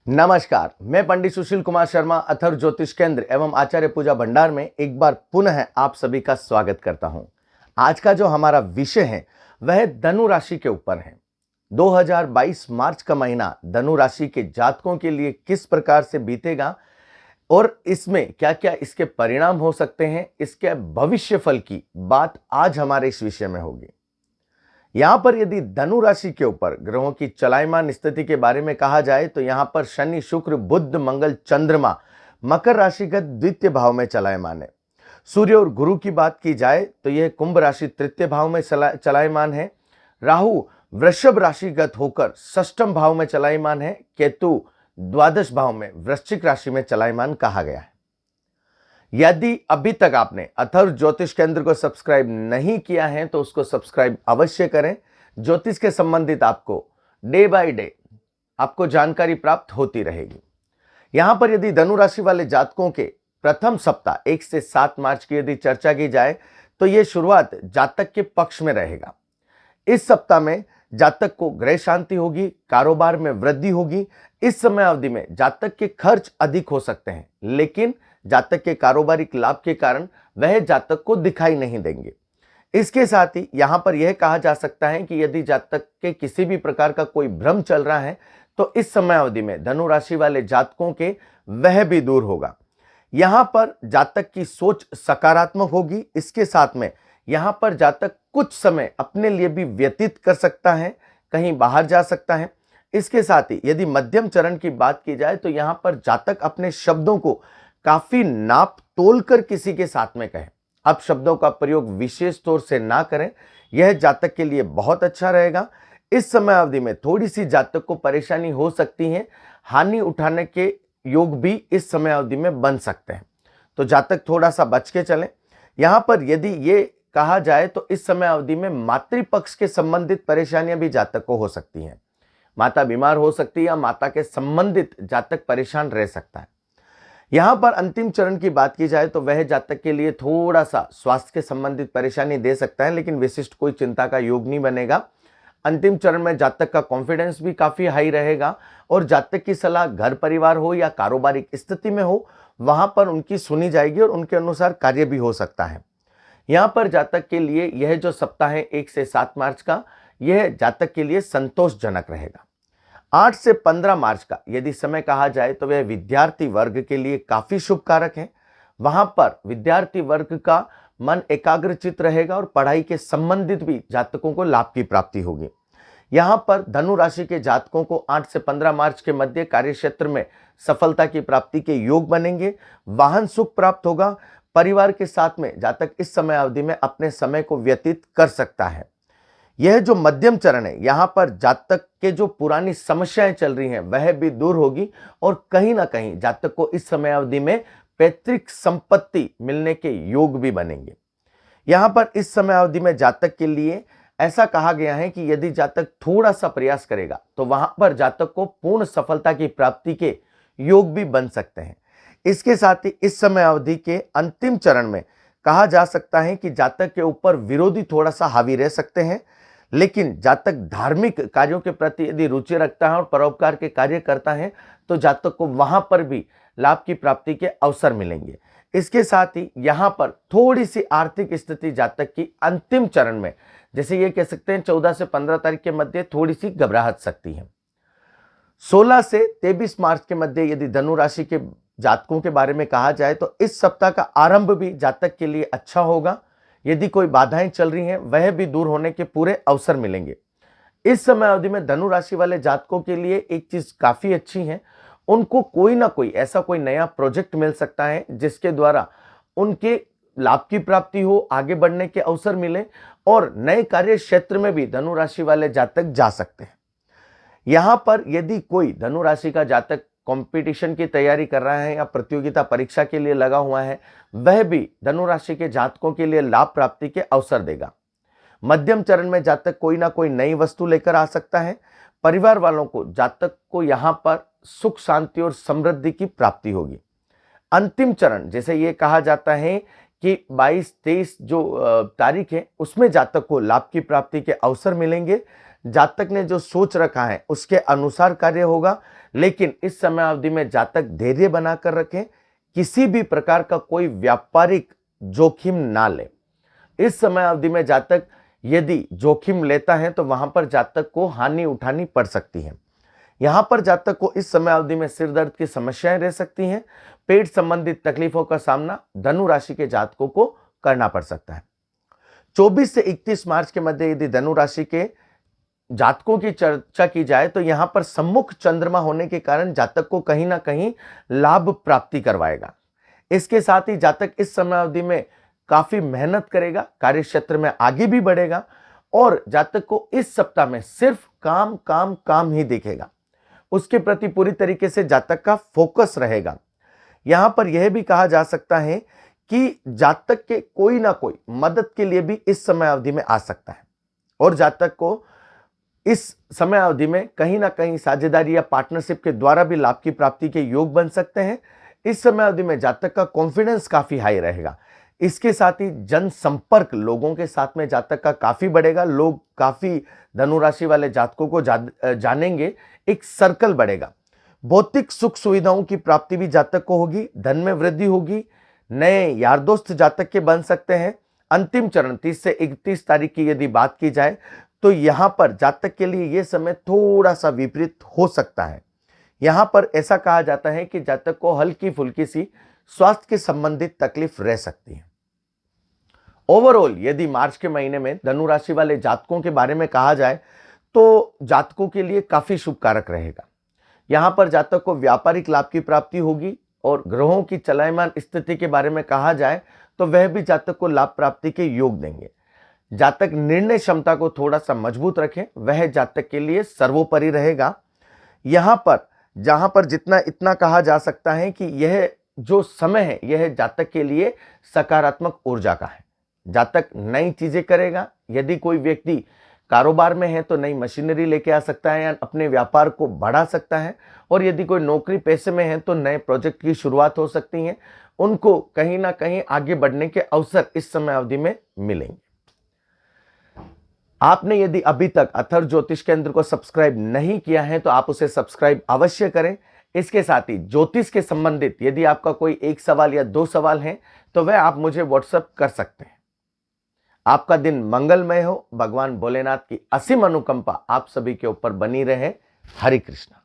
नमस्कार, मैं पंडित सुशील कुमार शर्मा अथर्व ज्योतिष केंद्र एवं आचार्य पूजा भंडार में एक बार पुनः आप सभी का स्वागत करता हूं। आज का जो हमारा विषय है वह धनु राशि के ऊपर है। 2022 मार्च का महीना धनु राशि के जातकों के लिए किस प्रकार से बीतेगा और इसमें क्या क्या इसके परिणाम हो सकते हैं, इसके भविष्य फल की बात आज हमारे इस विषय में होगी। यहां पर यदि धनु राशि के ऊपर ग्रहों की चलायमान स्थिति के बारे में कहा जाए तो यहां पर शनि, शुक्र, बुध, मंगल, चंद्रमा मकर राशिगत द्वितीय भाव में चलायमान है। सूर्य और गुरु की बात की जाए तो यह कुंभ राशि तृतीय भाव में चलायमान है। राहु वृषभ राशिगत होकर षष्ठम भाव में चलायमान है। केतु द्वादश भाव में वृश्चिक राशि में चलायमान कहा गया है। यदि अभी तक आपने अथर्व ज्योतिष केंद्र को सब्सक्राइब नहीं किया है तो उसको सब्सक्राइब अवश्य करें। ज्योतिष के संबंधित आपको डे बाय डे आपको जानकारी प्राप्त होती रहेगी। यहां पर यदि धनु राशि वाले जातकों के प्रथम सप्ताह 1 से 7 मार्च की यदि चर्चा की जाए तो यह शुरुआत जातक के पक्ष में रहेगा। इस सप्ताह में जातक को गृह शांति होगी, कारोबार में वृद्धि होगी। इस समय अवधि में जातक के खर्च अधिक हो सकते हैं, लेकिन जातक के कारोबारिक लाभ के कारण वह जातक को दिखाई नहीं देंगे। इसके साथ ही यहां पर यह कहा जा सकता है कि यदि जातक के किसी भी प्रकार का कोई भ्रम चल रहा है तो इस समय अवधि में धनु राशि वाले जातकों के वह भी दूर होगा। यहां पर जातक की सोच सकारात्मक होगी। इसके साथ में यहां पर जातक कुछ समय अपने लिए भी व्यतीत कर सकता है, कहीं बाहर जा सकता है। इसके साथ ही यदि मध्यम चरण की बात की जाए तो यहां पर जातक अपने शब्दों को काफी नाप तोल कर किसी के साथ में कहें। अब शब्दों का प्रयोग विशेष तौर से ना करें, यह जातक के लिए बहुत अच्छा रहेगा। इस समय अवधि में थोड़ी सी जातक को परेशानी हो सकती है, हानि उठाने के योग भी इस समय अवधि में बन सकते हैं, तो जातक थोड़ा सा बच के चलें। यहां पर यदि ये कहा जाए तो इस समय अवधि में मातृपक्ष के संबंधित परेशानियां भी जातक को हो सकती हैं। माता बीमार हो सकती है या माता के संबंधित जातक परेशान रह सकता है। यहां पर अंतिम चरण की बात की जाए तो वह जातक के लिए थोड़ा सा स्वास्थ्य के संबंधित परेशानी दे सकता है, लेकिन विशिष्ट कोई चिंता का योग नहीं बनेगा। अंतिम चरण में जातक का कॉन्फिडेंस भी काफी हाई रहेगा और जातक की सलाह घर परिवार हो या कारोबारिक स्थिति में हो, वहां पर उनकी सुनी जाएगी और उनके अनुसार कार्य भी हो सकता है। यहां पर जातक के लिए यह जो सप्ताह है 1 से 7 मार्च का, यह जातक के लिए संतोषजनक रहेगा। 8 से 15 मार्च का यदि समय कहा जाए तो वह विद्यार्थी वर्ग के लिए काफी शुभ कारक है। वहां पर विद्यार्थी वर्ग का मन एकाग्रचित रहेगा और पढ़ाई के संबंधित भी जातकों को लाभ की प्राप्ति होगी। यहां पर धनु राशि के जातकों को 8 से 15 मार्च के मध्य कार्य क्षेत्र में सफलता की प्राप्ति के योग बनेंगे। वाहन सुख प्राप्त होगा। परिवार के साथ में जातक इस समय अवधि में अपने समय को व्यतीत कर सकता है। यह जो मध्यम चरण है, यहां पर जातक के जो पुरानी समस्याएं चल रही हैं वह भी दूर होगी और कहीं ना कहीं जातक को इस समय अवधि में पैतृक संपत्ति मिलने के योग भी बनेंगे। यहां पर इस समय अवधि में जातक के लिए ऐसा कहा गया है कि यदि जातक थोड़ा सा प्रयास करेगा तो वहां पर जातक को पूर्ण सफलता की प्राप्ति के योग भी बन सकते हैं। इसके साथ ही इस समय अवधि के अंतिम चरण में कहा जा सकता है कि जातक के ऊपर विरोधी थोड़ा सा हावी रह सकते हैं, लेकिन जातक धार्मिक कार्यों के प्रति यदि रुचि रखता है और परोपकार के कार्य करता है तो जातक को वहां पर भी लाभ की प्राप्ति के अवसर मिलेंगे। इसके साथ ही यहां पर थोड़ी सी आर्थिक स्थिति जातक की अंतिम चरण में, जैसे ये कह सकते हैं 14 से 15 तारीख के मध्य थोड़ी सी घबराहट सकती है। 16 से 23 मार्च के मध्य यदि धनु राशि के जातकों के बारे में कहा जाए तो इस सप्ताह का आरंभ भी जातक के लिए अच्छा होगा। यदि कोई बाधाएं चल रही हैं वह भी दूर होने के पूरे अवसर मिलेंगे। इस समय अवधि में धनु राशि वाले जातकों के लिए एक चीज काफी अच्छी है, उनको कोई ना कोई ऐसा कोई नया प्रोजेक्ट मिल सकता है जिसके द्वारा उनके लाभ की प्राप्ति हो, आगे बढ़ने के अवसर मिले और नए कार्य क्षेत्र में भी धनु राशि वाले जातक जा सकते हैं। यहां पर यदि कोई धनु राशि का जातक कंपटीशन की तैयारी कर रहा है या प्रतियोगिता परीक्षा के लिए लगा हुआ है, वह भी धनु राशि के जातकों के लिए लाभ प्राप्ति के अवसर देगा। मध्यम चरण में जातक कोई ना कोई नई वस्तु लेकर आ सकता है। परिवार वालों को जातक को यहां पर सुख शांति और समृद्धि की प्राप्ति होगी। अंतिम चरण जैसे ये कहा जाता है कि 22-23 जो तारीख है उसमें जातक को लाभ की प्राप्ति के अवसर मिलेंगे। जातक ने जो सोच रखा है उसके अनुसार कार्य होगा, लेकिन इस समय अवधि में जातक धैर्य बनाकर रखें, किसी भी प्रकार का कोई व्यापारिक जोखिम ना ले। इस समय अवधि में जातक यदि जोखिम लेता है तो वहां पर जातक को हानि उठानी पड़ सकती है। यहां पर जातक को इस समय अवधि में सिर दर्द की समस्याएं रह सकती हैं, पेट संबंधित तकलीफों का सामना धनु राशि के जातकों को करना पड़ सकता है। 24 से 31 मार्च के मध्य यदि धनु राशि के जातकों की चर्चा की जाए तो यहां पर सम्मुख चंद्रमा होने के कारण जातक को कहीं ना कहीं लाभ प्राप्ति करवाएगा। इसके साथ ही जातक इस समय अवधि में काफी मेहनत करेगा, कार्य क्षेत्र में आगे भी बढ़ेगा और जातक को इस सप्ताह में सिर्फ काम काम काम ही दिखेगा। उसके प्रति पूरी तरीके से जातक का फोकस रहेगा। यहां पर यह भी कहा जा सकता है कि जातक के कोई ना कोई मदद के लिए भी इस समय अवधि में आ सकता है और जातक को इस समय अवधि में कहीं ना कहीं साझेदारी या पार्टनरशिप के द्वारा भी लाभ की प्राप्ति के योग बन सकते हैं। इस समय अवधि में जातक का कॉन्फिडेंस काफी हाई रहेगा। इसके साथ ही जनसंपर्क लोगों के साथ में जातक का काफी बढ़ेगा। लोग काफी धनु राशि वाले जातकों को जानेंगे, एक सर्कल बढ़ेगा। भौतिक सुख सुविधाओं की प्राप्ति भी जातक को होगी, धन में वृद्धि होगी, नए यार दोस्त जातक के बन सकते हैं। अंतिम चरण 30 से 31 तारीख की यदि बात की जाए तो यहां पर जातक के लिए यह समय थोड़ा सा विपरीत हो सकता है। यहां पर ऐसा कहा जाता है कि जातक को हल्की फुल्की सी स्वास्थ्य के संबंधित तकलीफ रह सकती है। ओवरऑल यदि मार्च के महीने में धनु राशि वाले जातकों के बारे में कहा जाए तो जातकों के लिए काफी शुभ कारक रहेगा। यहां पर जातक को व्यापारिक लाभ की प्राप्ति होगी और ग्रहों की चलायमान स्थिति के बारे में कहा जाए तो वह भी जातक को लाभ प्राप्ति के योग देंगे। जातक निर्णय क्षमता को थोड़ा सा मजबूत रखें, वह जातक के लिए सर्वोपरि रहेगा। यहां पर जहां पर जितना इतना कहा जा सकता है कि यह जो समय है यह जातक के लिए सकारात्मक ऊर्जा का है। जातक नई चीजें करेगा। यदि कोई व्यक्ति कारोबार में है तो नई मशीनरी लेके आ सकता है या अपने व्यापार को बढ़ा सकता है, और यदि कोई नौकरी पेशे में है तो नए प्रोजेक्ट की शुरुआत हो सकती है। उनको कहीं ना कहीं आगे बढ़ने के अवसर इस समय अवधि में मिलेंगे। आपने यदि अभी तक अथर्व ज्योतिष केंद्र को सब्सक्राइब नहीं किया है तो आप उसे सब्सक्राइब अवश्य करें। इसके साथ ही ज्योतिष के संबंधित यदि आपका कोई एक सवाल या दो सवाल है तो वह आप मुझे व्हाट्सएप कर सकते हैं। आपका दिन मंगलमय हो। भगवान भोलेनाथ की असीम अनुकंपा आप सभी के ऊपर बनी रहे। हरे कृष्णा।